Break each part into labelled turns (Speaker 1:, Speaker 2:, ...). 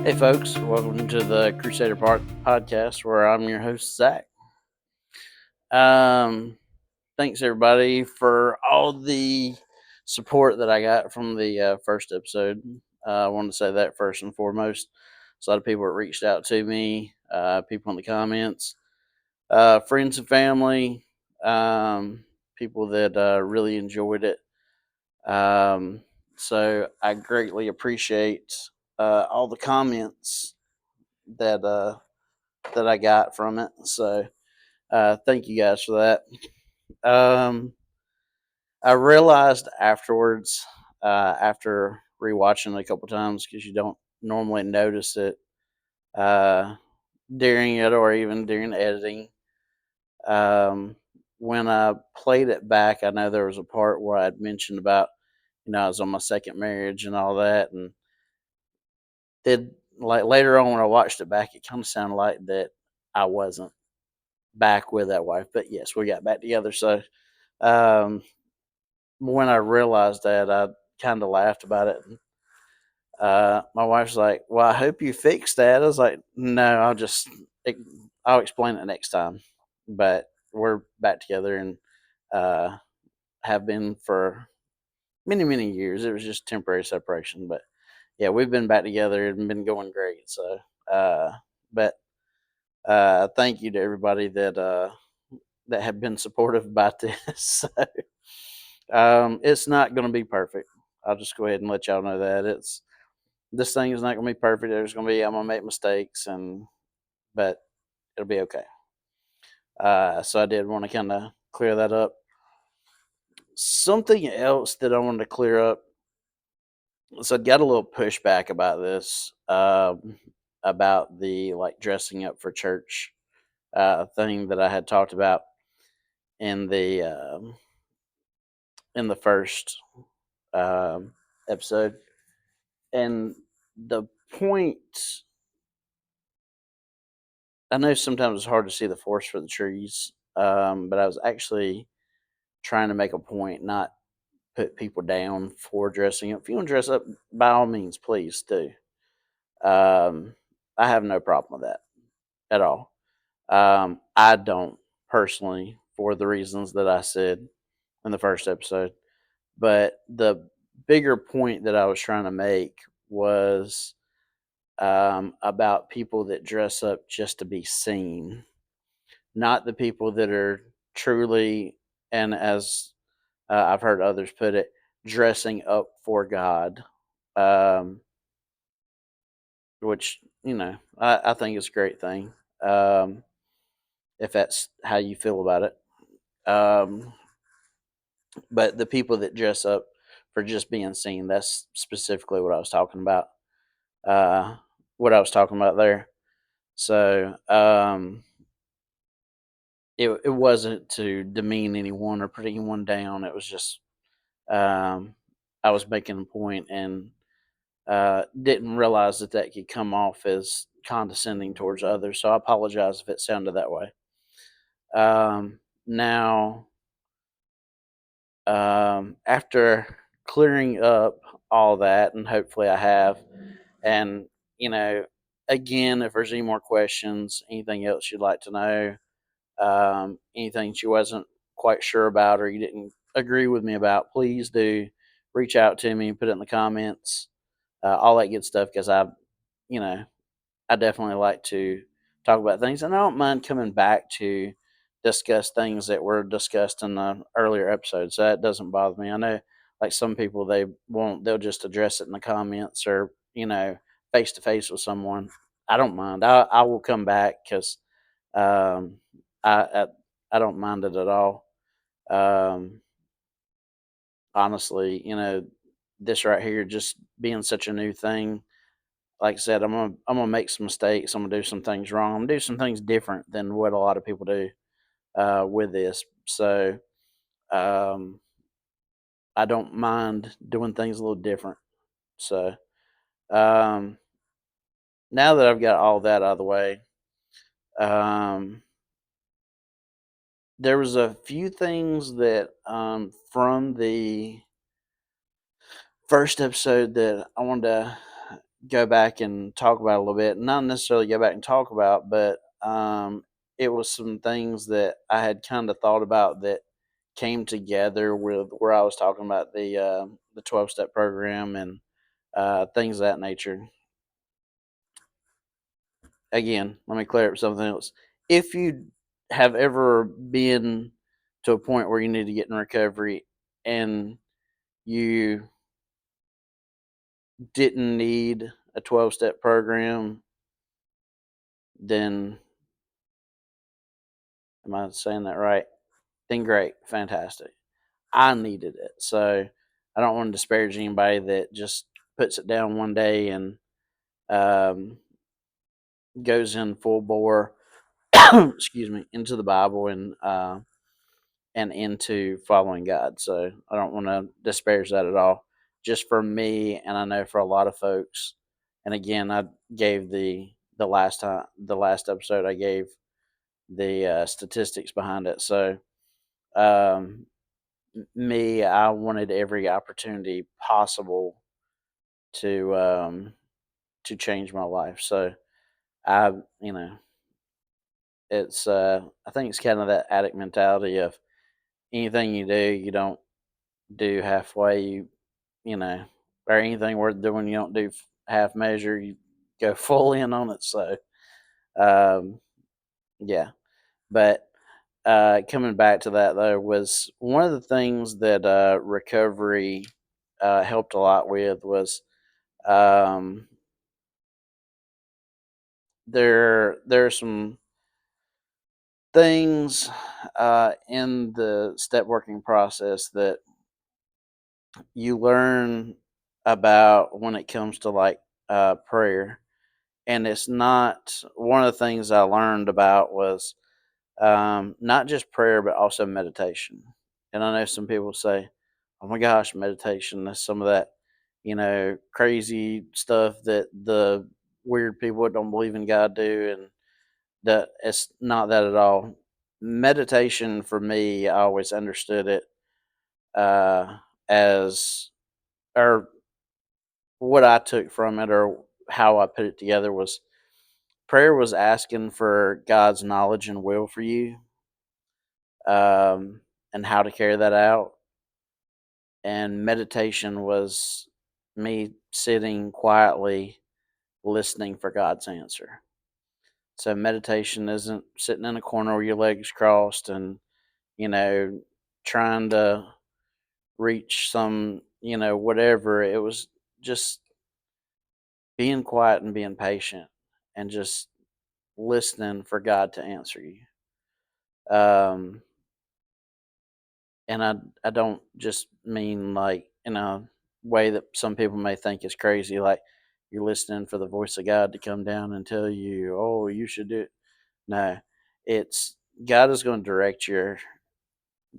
Speaker 1: Hey, folks, welcome to the Crusader podcast where I'm your host, Zach. Thanks, everybody, for all the support that I got from the first episode. I wanted to say that first and foremost. There's a lot of people that reached out to me, people in the comments, friends and family, people that really enjoyed it. Um, so I greatly appreciate all the comments that that I got from it. So thank you guys for that. Um, I realized afterwards, after rewatching it a couple times, because you don't normally notice it uh, during it or even during editing. Um, when I played it back, I know there was a part where I'd mentioned about, I was on my second marriage and all that, and it like later on when I watched it back, it kind of sounded like that I wasn't back with that wife. But yes, we got back together. So um, when I realized that, I kind of laughed about it. And, my wife's like, "Well, I hope you fixed that." I was like, "No, I'll explain it next time." But we're back together and uh, have been for many years. It was just temporary separation, but yeah, we've been back together and been going great. So, uh, but thank you to everybody that have been supportive about this. It's not going to be perfect. I'll just go ahead and let y'all know that this thing is not going to be perfect. I'm going to make mistakes, but it'll be okay. So I did want to kind of clear that up. Something else that I wanted to clear up. So I got a little pushback about this, about the like dressing up for church thing that I had talked about in the first um, episode. And the point, I know sometimes it's hard to see the forest for the trees, but I was actually trying to make a point, not put people down for dressing up. If you want to dress up, by all means, please do. Um, I have no problem with that at all. I don't personally, for the reasons that I said in the first episode. But the bigger point that I was trying to make was about people that dress up just to be seen, not the people that are truly, and as I've heard others put it, dressing up for God, um, which, I think is a great thing, if that's how you feel about it. Um, but the people that dress up for just being seen, that's specifically what I was talking about. Uh, what I was talking about there. So, it wasn't to demean anyone or put anyone down. It was just um, I was making a point and didn't realize that that could come off as condescending towards others. So I apologize if it sounded that way. Now, after clearing up all that, and hopefully I have, and you know, again, if there's any more questions, anything else you'd like to know, anything she wasn't quite sure about or you didn't agree with me about, please do reach out to me, put it in the comments, all that good stuff. Because you know, I definitely like to talk about things, and I don't mind coming back to discuss things that were discussed in the earlier episodes. So that doesn't bother me. I know, like some people, they'll just address it in the comments or face to face with someone. I don't mind. I will come back because um, I I don't mind it at all. Um, Honestly, this right here just being such a new thing. Like I said, I'm gonna make some mistakes. I'm gonna do some things wrong. I'm gonna do some things different than what a lot of people do with this. So um, I don't mind doing things a little different. So um, now that I've got all that out of the way, um, there was a few things that from the first episode that I wanted to go back and talk about a little bit. Not necessarily go back and talk about, but it was some things that I had kind of thought about that came together with where I was talking about the 12 step program and things of that nature. Again, let me clear up something else. If you have ever been to a point where you need to get in recovery and you didn't need a 12 step program, then am I saying that right? Then great, fantastic. I needed it. So I don't want to disparage anybody that just puts it down one day and um, goes in full bore, excuse me, into the Bible and into following God. So I don't want to disparage that at all. Just for me, and I know for a lot of folks. And again, I gave the last episode I gave the statistics behind it. So um, me, I wanted every opportunity possible to um, to change my life. So I, you know, it's I think it's kind of that addict mentality of anything you do, you don't do halfway. You know, or anything worth doing, you don't do half measure. You go full in on it. So um, yeah, but coming back to that though, was one of the things that recovery helped a lot with was um, there are some things in the step working process that you learn about when it comes to like prayer. And it's not one of the things I learned about was not just prayer, but also meditation. And I know some people say, oh my gosh, meditation, that's some of that, crazy stuff that the weird people that don't believe in God do. And that it's not that at all. Meditation for me, I always understood it as, or what I took from it, or how I put it together was prayer was asking for God's knowledge and will for you, and how to carry that out. And meditation was me sitting quietly listening for God's answer. So meditation isn't sitting in a corner with your legs crossed and, you know, trying to reach some, whatever. It was just being quiet and being patient and just listening for God to answer you. Um, and I don't just mean like in a way that some people may think is crazy, like you're listening for the voice of God to come down and tell you, oh, you should do it. No, it's God is going to direct your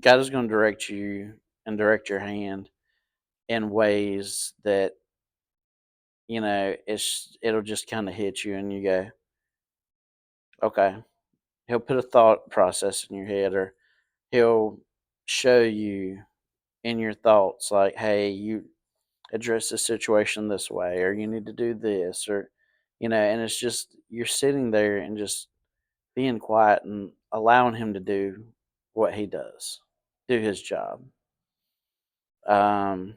Speaker 1: God is going to direct you and direct your hand in ways that it'll just kind of hit you and you go, okay. He'll put a thought process in your head, or he'll show you in your thoughts like, hey, you address the situation this way, or you need to do this, or and it's just you're sitting there and just being quiet and allowing him to do what he does, do his job. Um,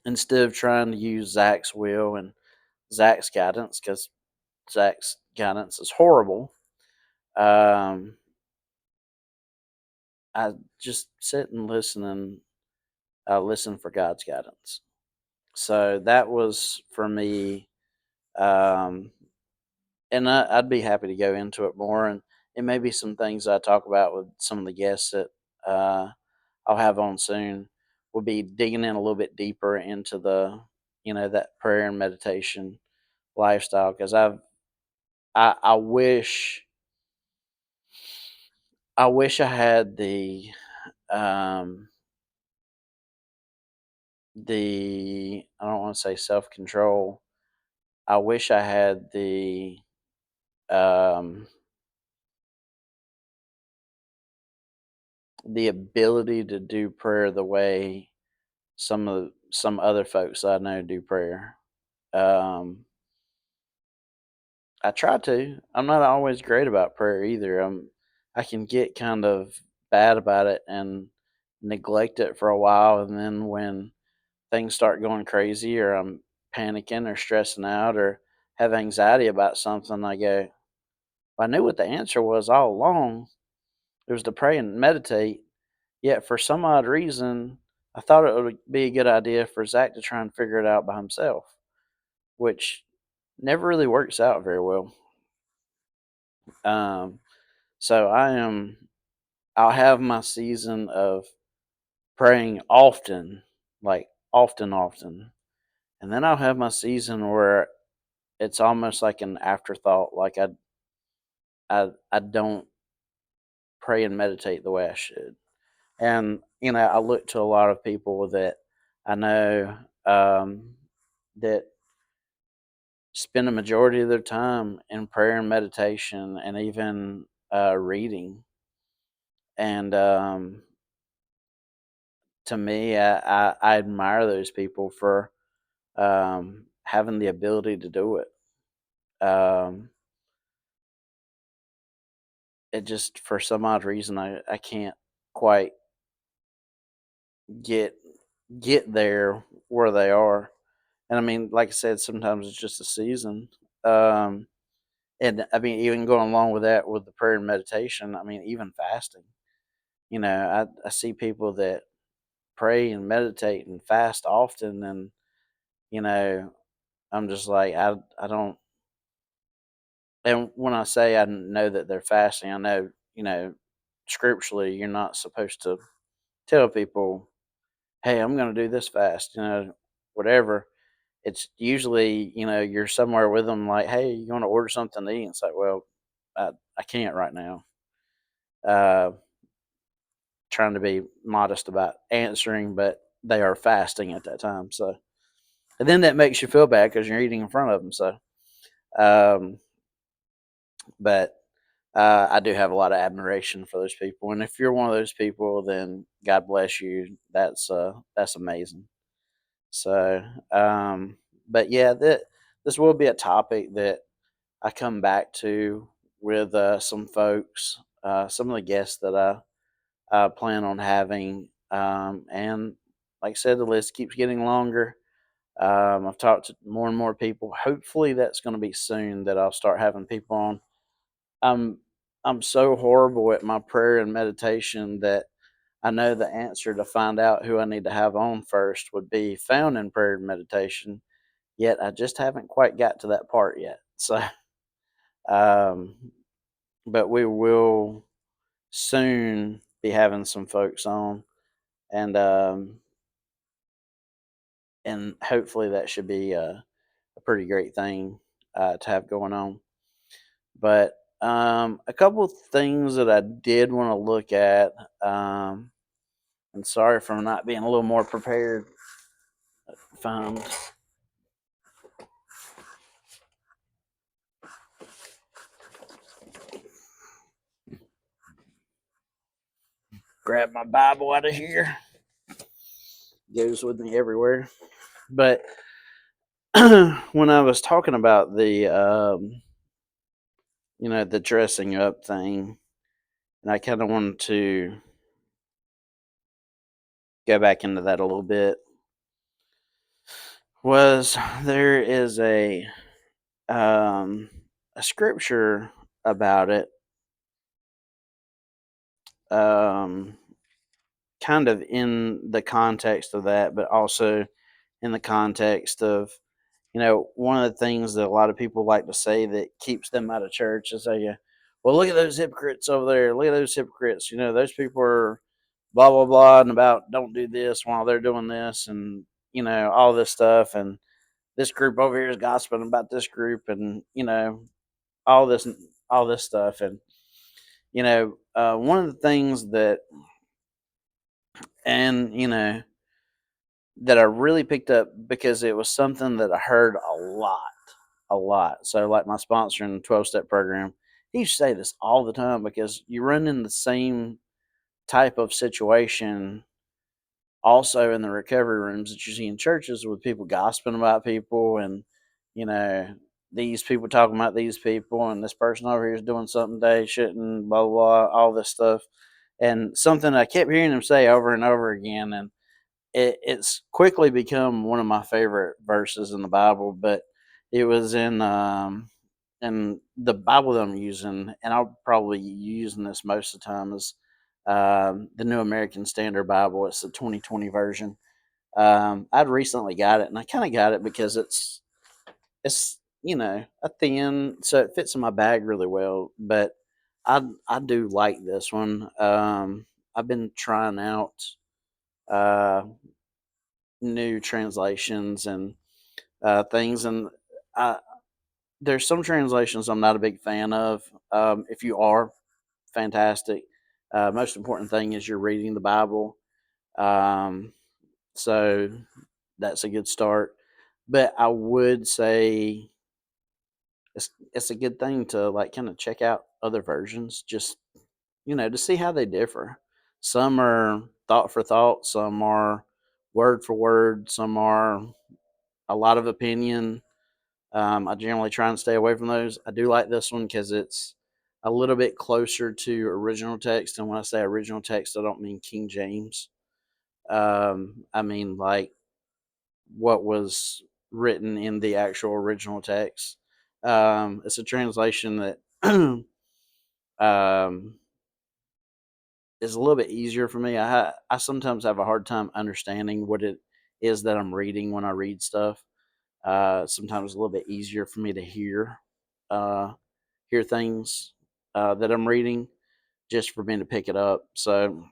Speaker 1: Instead of trying to use Zach's will and Zach's guidance, because Zach's guidance is horrible. Um, I just sit and listen and listen for God's guidance. So that was for me. Um, and I'd be happy to go into it more. And it may be some things I talk about with some of the guests that uh, I'll have on soon. We'll be digging in a little bit deeper into that prayer and meditation lifestyle, because I wish I had um, the I don't want to say self control. I wish I had um, the ability to do prayer the way some other folks I know do prayer. Um, I try to. I'm not always great about prayer either. I can get kind of bad about it and neglect it for a while, and then when things start going crazy, or I'm panicking or stressing out or have anxiety about something, I go, I knew what the answer was all along. It was to pray and meditate. Yet for some odd reason, I thought it would be a good idea for Zach to try and figure it out by himself, which never really works out very well. Um, so I'll have my season of praying often, like often. And then I'll have my season where it's almost like an afterthought. Like I don't pray and meditate the way I should. And, I look to a lot of people that I know, that spend a majority of their time in prayer and meditation and even reading. And to me, I admire those people for having the ability to do it. Um, it just, for some odd reason, I can't quite get get there where they are. And I mean, like I said, sometimes it's just a season. Um, and I mean, even going along with that, with the prayer and meditation, I mean, even fasting. I see people that pray and meditate and fast often, and you know, I'm just like, I don't. And when I say I know that they're fasting, I know, scripturally, you're not supposed to tell people, "Hey, I'm going to do this fast," whatever. It's usually, you're somewhere with them, like, "Hey, you want to order something to eat?" And it's like, "Well, I can't right now." Uh, Trying to be modest about answering, but they are fasting at that time. So, and then that makes you feel bad because you're eating in front of them. So, um, but I do have a lot of admiration for those people, and if you're one of those people, then God bless you. That's amazing. So, but yeah, this will be a topic that I come back to with some folks, some of the guests that I plan on having, and like I said, the list keeps getting longer. I've talked to more and more people. Hopefully, that's going to be soon that I'll start having people on. I'm I'm so horrible at my prayer and meditation that I know the answer to find out who I need to have on first would be found in prayer and meditation. Yet I just haven't quite got to that part yet. So, um, but we will soon be having some folks on, and hopefully that should be a pretty great thing to have going on. But a couple things that I did want to look at. And sorry for not being a little more prepared. Found Grab my Bible out of here. Goes with me everywhere. But when I was talking about the dressing up thing, and I kind of wanted to go back into that a little bit, was there is um, a scripture about it, um, kind of in the context of that, but also in the context of, one of the things that a lot of people like to say that keeps them out of church is say, well, look at those hypocrites over there. Look at those hypocrites. Those people are blah, blah, blah, and about don't do this while they're doing this, and, all this stuff. And this group over here is gossiping about this group, and, all this, all this stuff. And, one of the things and, that I really picked up because it was something that I heard a lot. So, like my sponsor in the 12-step program, he used to say this all the time because you run in the same type of situation also in the recovery rooms that you see in churches with people gossiping about people and you know, these people talking about these people, and this person over here is doing something they shouldn't, blah, blah, blah, all this stuff. And something I kept hearing him say over and over again. And it's quickly become one of my favorite verses in the Bible, but it was in the Bible that I'm using, and I'll probably be using this most of the time, is the New American Standard Bible. It's the 2020 version. I'd recently got it, and I kind of got it because it's a thin, so it fits in my bag really well. But I do like this one. I've been trying out uh, new translations and things, and I, there's some translations I'm not a big fan of. If you are, fantastic. Most important thing is you're reading the Bible. Um, so that's a good start. But I would say it's a good thing to like kind of check out other versions, just to see how they differ. Some are thought for thought, some are word for word, some are a lot of opinion. I generally try and stay away from those. I do like this one because it's a little bit closer to original text. And when I say original text, I don't mean King James. I mean like what was written in the actual original text. It's a translation that um, is a little bit easier for me. I sometimes have a hard time understanding what it is that I'm reading when I read stuff. Sometimes a little bit easier for me to uh, hear things that I'm reading, just for me to pick it up. So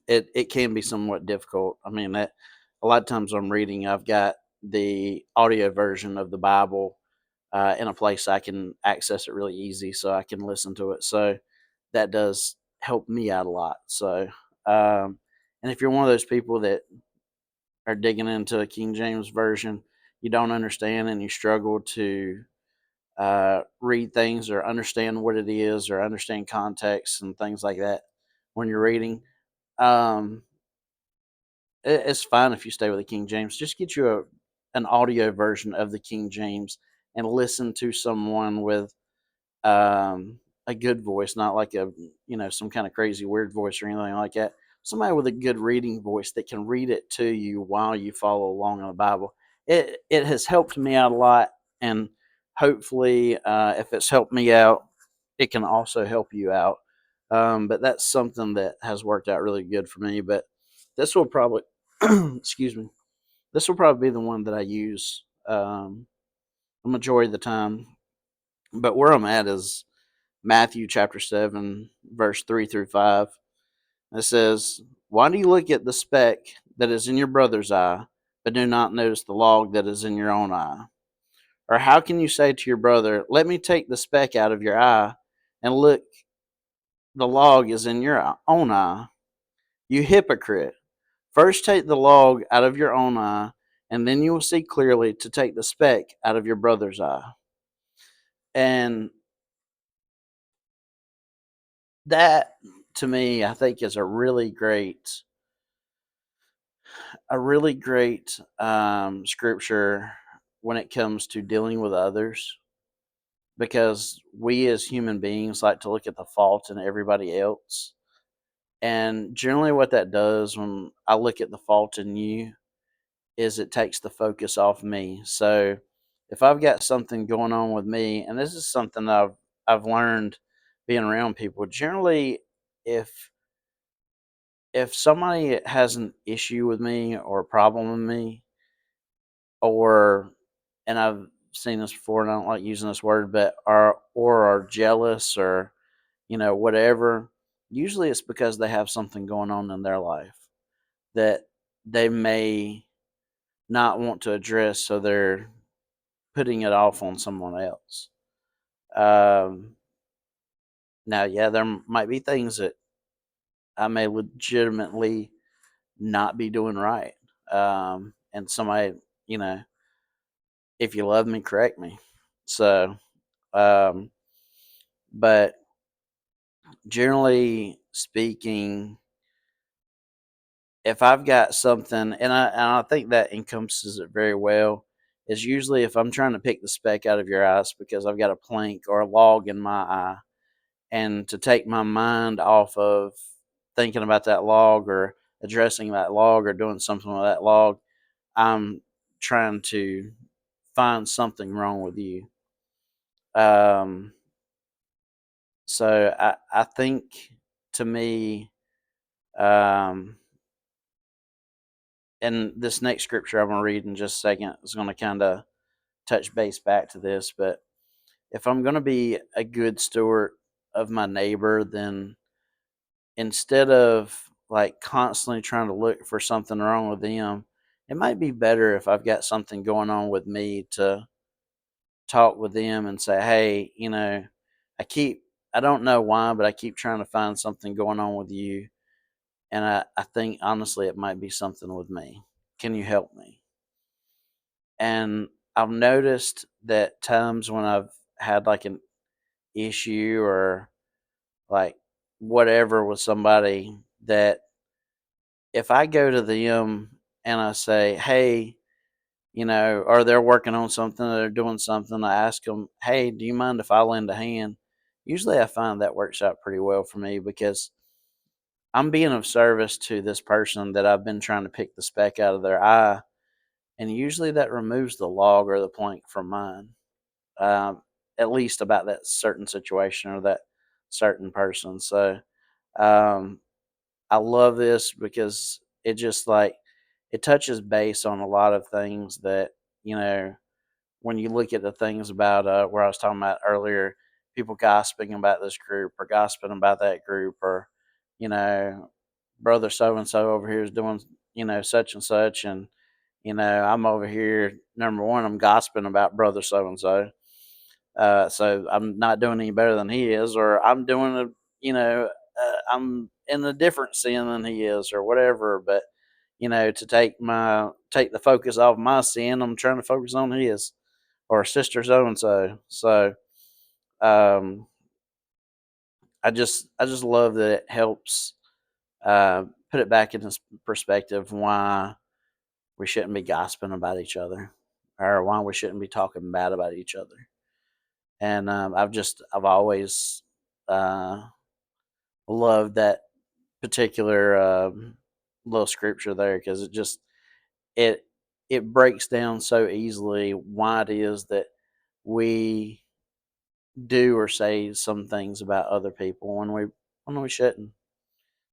Speaker 1: it can be somewhat difficult. I mean, that a lot of times I'm reading, I've got the audio version of the Bible in a place I can access it really easy, so I can listen to it. So that does help me out a lot. So, and if you're one of those people that are digging into a King James version, you don't understand and you struggle to read things or understand what it is or understand context and things like that when you're reading. Um, it's fine if you stay with the King James. Just get you an audio version of the King James and listen to someone with a good voice, not like some kind of crazy weird voice or anything like that. Somebody with a good reading voice that can read it to you while you follow along in the Bible. It has helped me out a lot, and hopefully, if it's helped me out, it can also help you out. But that's something that has worked out really good for me. But this will probably, excuse me, this will probably be the one that I use the majority of the time. But where I'm at is Matthew chapter 7, verse 3 through 5. It says, "Why do you look at the speck that is in your brother's eye, but do not notice the log that is in your own eye? Or how can you say to your brother, 'Let me take the speck out of your eye,' and look, the log is in your own eye? You hypocrite! First take the log out of your own eye, and then you will see clearly to take the speck out of your brother's eye." And that, to me, I think is a really great scripture when it comes to dealing with others, because we as human beings like to look at the fault in everybody else. And generally, what that does when I look at the fault in you is it takes the focus off me. So if I've got something going on with me, and this is something that I've learned being around people, generally, if if somebody has an issue with me or a problem with me, or and I've seen this before, and I don't like using this word, but are jealous, or whatever. Usually, it's because they have something going on in their life that they may not want to address, so they're putting it off on someone else. Um, Now, yeah, there might be things that I may legitimately not be doing right, and somebody, you know, if you love me, correct me. So, um, but generally speaking, if I've got something, and I think that encompasses it very well. is usually if I'm trying to pick the speck out of your eyes because I've got a plank or a log in my eye, and to take my mind off of thinking about that log or addressing that log or doing something with that log, I'm trying to find something wrong with you. Um, so I think, to me, um, and this next scripture I'm going to read in just a second is going to kind of touch base back to this. But if I'm going to be a good steward of my neighbor, then instead of like constantly trying to look for something wrong with them, it might be better if I've got something going on with me to talk with them and say, hey, I keep, I don't know why, but I keep trying to find something going on with you. And I think honestly, it might be something with me. Can you help me? And I've noticed that times when I've had like an issue or like whatever with somebody, that if I go to them and I say, hey, or they're working on something, or they're doing something, I ask them, hey, do you mind if I lend a hand? Usually I find that works out pretty well for me because I'm being of service to this person that I've been trying to pick the speck out of their eye. And usually that removes the log or the plank from mine, um, at least about that certain situation or that certain person. So, um, I love this because it just like it touches base on a lot of things that, you know, when you look at the things about where I was talking about earlier, people gossiping about this group or gossiping about that group, or, you know, brother so and so over here is doing, such and such. And, I'm over here, number one, I'm gossiping about brother so and so. So I'm not doing any better than he is, or I'm doing I'm in a different sin than he is, or whatever. But to take the focus off my sin, I'm trying to focus on his, or sister so and so. So um, I just love that it helps uh, put it back into perspective why we shouldn't be gossiping about each other, or why we shouldn't be talking bad about each other. And I've always uh, loved that particular little scripture there, because it it breaks down so easily why it is that we do or say some things about other people when we shouldn't.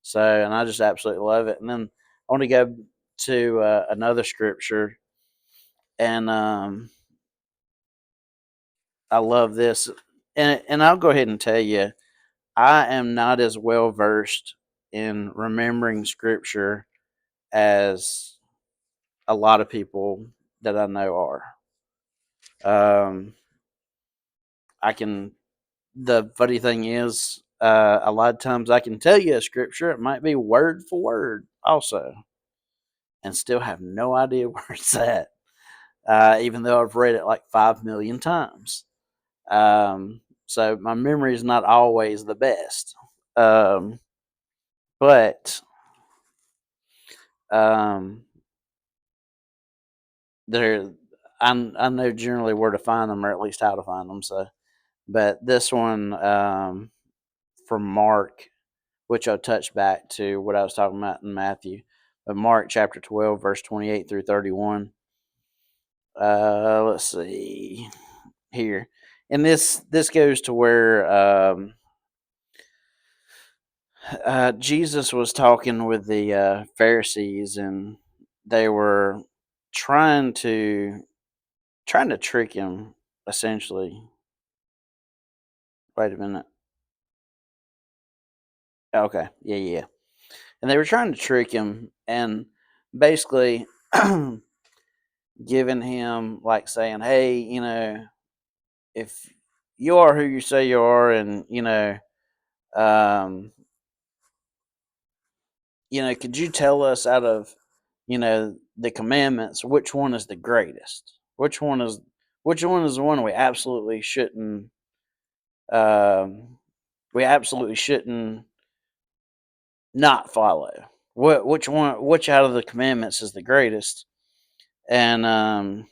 Speaker 1: So, and I just absolutely love it. And then I want to go to another scripture, and I love this, and I'll go ahead and tell you, I am not as well versed in remembering scripture as a lot of people that I know are. Um, I can. The funny thing is, a lot of times I can tell you a scripture. It might be word for word, also, and still have no idea where it's at. Even though I've read it like 5 million times. So my memory is not always the best. Um, but um, there, I know generally where to find them, or at least how to find them. So, but this one from Mark, which I'll touch back to what I was talking about in Matthew, but Mark chapter 12, verse 28 through 31. Let's see here, and this goes to where Jesus was talking with the Pharisees, and they were trying to trick him, essentially. Wait a minute. Okay, yeah, yeah, yeah. And they were trying to trick him, and basically giving him, like, saying, "Hey, if you are who you say you are, and um, could you tell us out of, the commandments, which one is the greatest? Which one is the one um, we absolutely shouldn't not follow? Which out of the commandments is the greatest?" And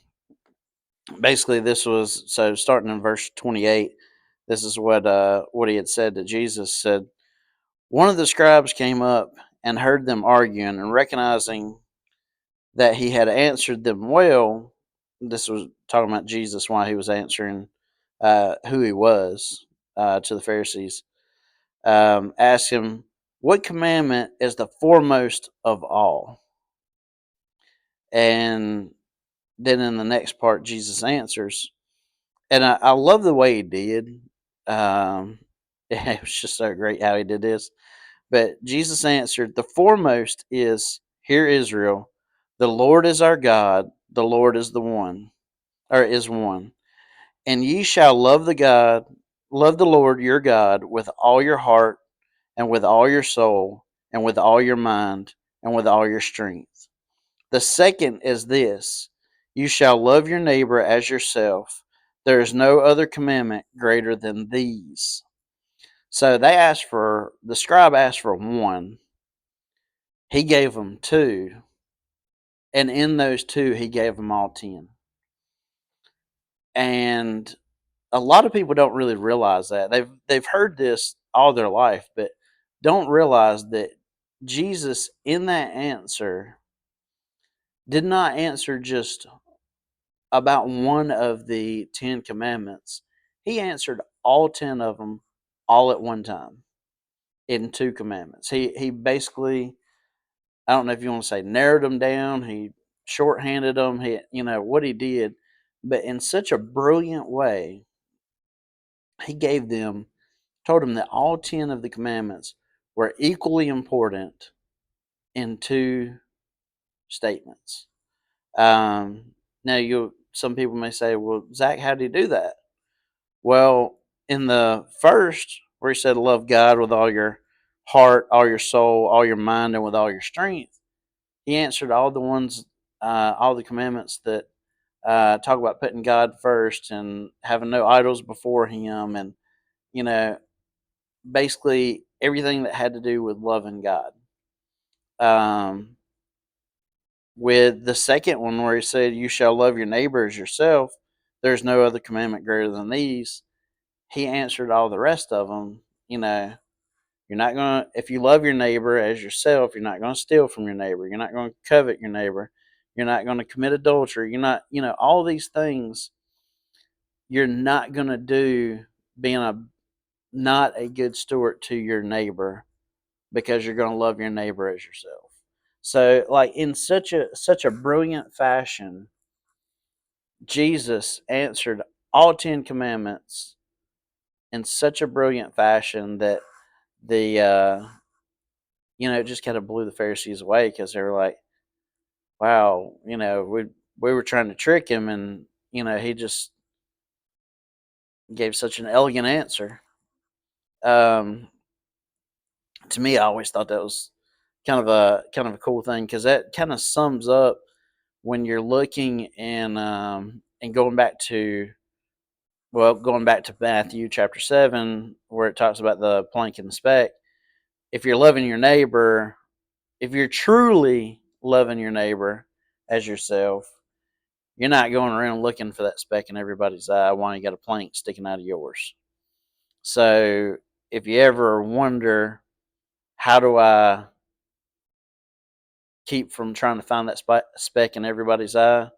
Speaker 1: basically, this was so starting in verse 28. This is what he had said to Jesus. Said, one of the scribes came up and heard them arguing, and recognizing that he had answered them well. This was talking about Jesus while he was answering who he was to the Pharisees. Asked him, what commandment is the foremost of all? And then in the next part, Jesus answers. And I love the way he did. It was just so great how he did this. But Jesus answered, the foremost is, hear Israel, the Lord is our God, the Lord is the one, or is one. And ye shall love the Lord your God with all your heart, and with all your soul, and with all your mind, and with all your strength. The second is this, you shall love your neighbor as yourself. There is no other commandment greater than these. So the scribe asked for one. He gave them two. And in those two, he gave them all 10. And a lot of people don't really realize that. They've heard this all their life, but don't realize that Jesus in that answer did not answer just about one of the 10 commandments. He answered all 10 of them all at one time in two commandments. He basically, I don't know if you want to say narrowed them down, he shorthanded them, what he did, but in such a brilliant way, he told them that all 10 of the commandments were equally important in two statements. Now, some people may say, well, Zach, how did he do that? Well, in the first, where he said, love God with all your heart, all your soul, all your mind, and with all your strength, he answered all the commandments that talk about putting God first and having no idols before him, and, you know, basically everything that had to do with loving God. Um, with the second one, where he said, you shall love your neighbor as yourself, there's no other commandment greater than these. He answered all the rest of them. You're not going to, if you love your neighbor as yourself, you're not going to steal from your neighbor. You're not going to covet your neighbor. You're not going to commit adultery. You're not, all these things you're not going to do, being not a good steward to your neighbor, because you're going to love your neighbor as yourself. So, like, in such a brilliant fashion, Jesus answered all 10 commandments in such a brilliant fashion that the it just kind of blew the Pharisees away, because they were like, "Wow, we were trying to trick him, and he just gave such an elegant answer." Um, to me, I always thought that was kind of a cool thing, because that kind of sums up when you're looking and going back to Matthew chapter 7, where it talks about the plank and the speck. If you're loving your neighbor, if you're truly loving your neighbor as yourself, you're not going around looking for that speck in everybody's eye while you got a plank sticking out of yours. So if you ever wonder, how do I keep from trying to find that speck in everybody's eye?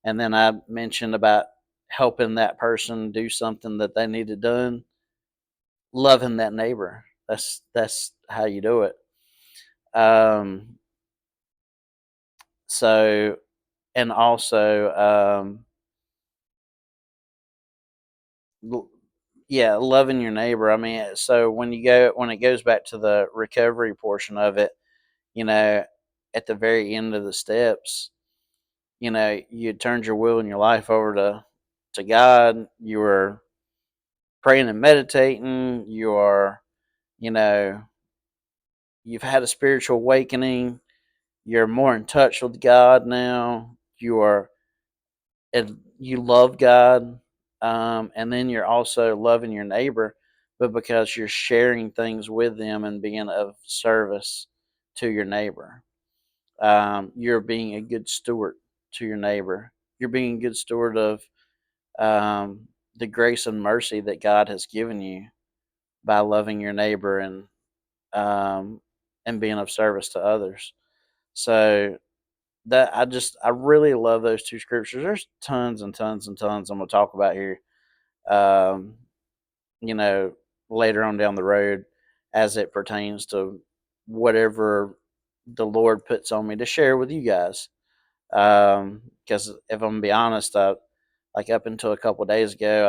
Speaker 1: And then I mentioned about helping that person do something that they needed done. Loving that neighbor. That's how you do it. Um, so, and also, yeah, loving your neighbor. I mean, so when it goes back to the recovery portion of it, you know, at the very end of the steps, you turned your will and your life over to God. You were praying and meditating. You know, you've had a spiritual awakening. You're more in touch with God now. And you love God, and then you're also loving your neighbor, but because you're sharing things with them and being of service to your neighbor. You're being a good steward to your neighbor. You're being a good steward of the grace and mercy that God has given you by loving your neighbor um, and being of service to others. So that I really love those two scriptures. There's tons and tons and tons I'm gonna talk about here. Um, you know, later on down the road as it pertains to whatever the Lord puts on me to share with you guys. Because if I'm gonna be honest, like up until a couple of days ago,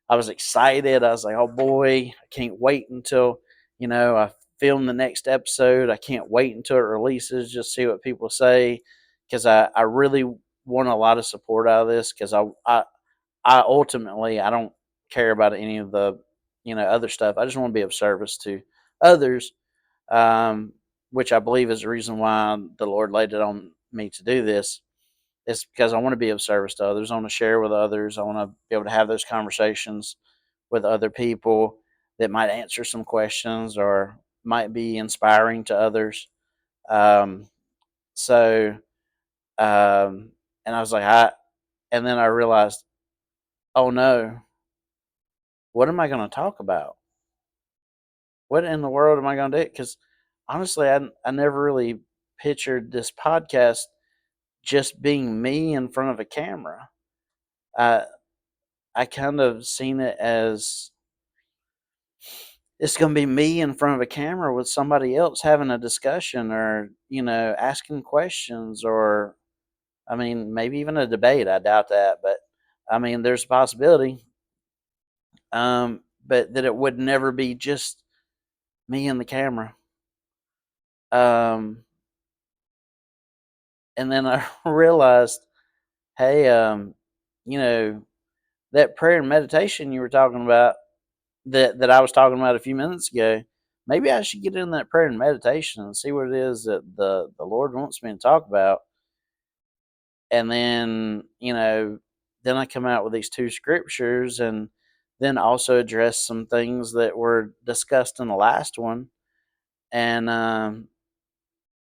Speaker 1: I was excited. I was like, oh boy, I can't wait until I film the next episode. I can't wait until it releases. Just see what people say, because I really want a lot of support out of this. Because I ultimately I don't care about any of the other stuff. I just want to be of service to others, um, which I believe is the reason why the Lord laid it on me to do this. It's because I want to be of service to others. I want to share with others. I want to be able to have those conversations with other people that might answer some questions or might be inspiring to others. Um, so, and I was like, and then I realized, oh no, what am I going to talk about? What in the world am I going to do? Because honestly, I never really pictured this podcast just being me in front of a camera. I I kind of seen it as it's going to be me in front of a camera with somebody else having a discussion or asking questions, or I mean maybe even a debate. I doubt that, but I mean there's a possibility. But that it would never be just me and the camera. Um, and then I realized, hey, you know, that prayer and meditation you were talking about, that I was talking about a few minutes ago, maybe I should get in that prayer and meditation and see what it is that the Lord wants me to talk about. And then, then I come out with these two scriptures, and then also address some things that were discussed in the last one, and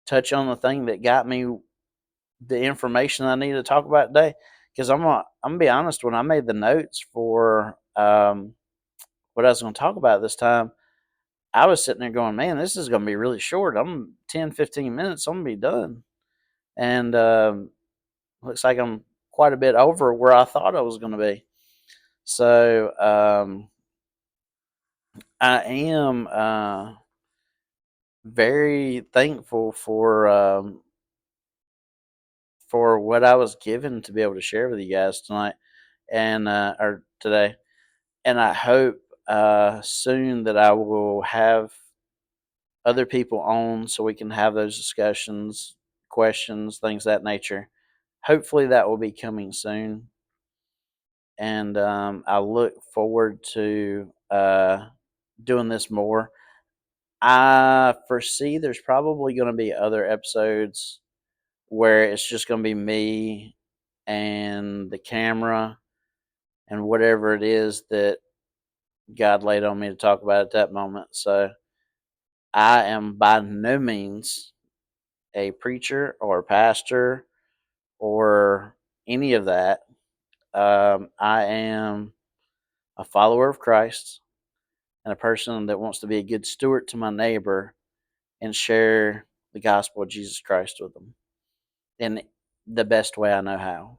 Speaker 1: touch on the thing that got me the information I need to talk about today. Because I'm gonna be honest, when I made the notes for what I was going to talk about this time, I was sitting there going, man, this is going to be really short. I'm 10, 15 minutes. I'm going to be done. And looks like I'm quite a bit over where I thought I was going to be. So I am very thankful for what I was given to be able to share with you guys tonight and or today. And I hope soon that I will have other people on so we can have those discussions, questions, things of that nature. Hopefully, that will be coming soon. And I look forward to doing this more. I foresee there's probably going to be other episodes where it's just going to be me and the camera and whatever it is that God laid on me to talk about at that moment. So I am by no means a preacher or a pastor or any of that. I am a follower of Christ and a person that wants to be a good steward to my neighbor and share the gospel of Jesus Christ with them in the best way I know how.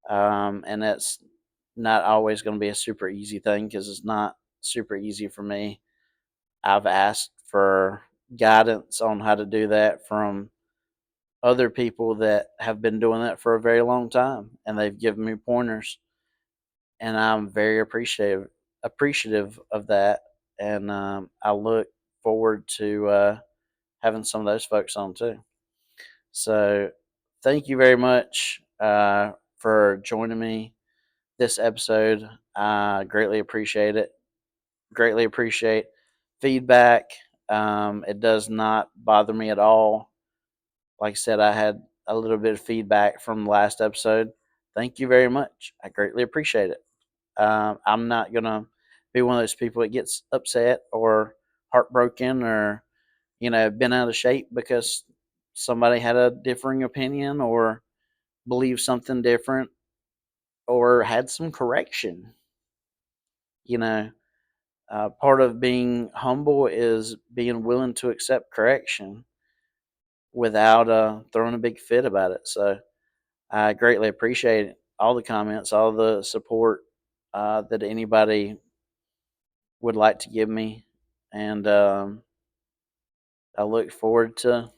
Speaker 1: And that's not always going to be a super easy thing, because it's not super easy for me. I've asked for guidance on how to do that from other people that have been doing that for a very long time, and they've given me pointers, and I'm very appreciative of that. And I look forward to having some of those folks on too. So thank you very much for joining me this episode. I greatly appreciate it. Greatly appreciate feedback. It does not bother me at all. Like I said, I had a little bit of feedback from the last episode. Thank you very much. I greatly appreciate it. I'm not going to be one of those people that gets upset or heartbroken or, been out of shape because somebody had a differing opinion or believed something different. or had some correction. You know, part of being humble is being willing to accept correction without throwing a big fit about it. So I greatly appreciate all the comments, all the support that anybody would like to give me. And I look forward to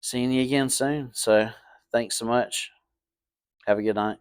Speaker 1: seeing you again soon. So thanks so much. Have a good night.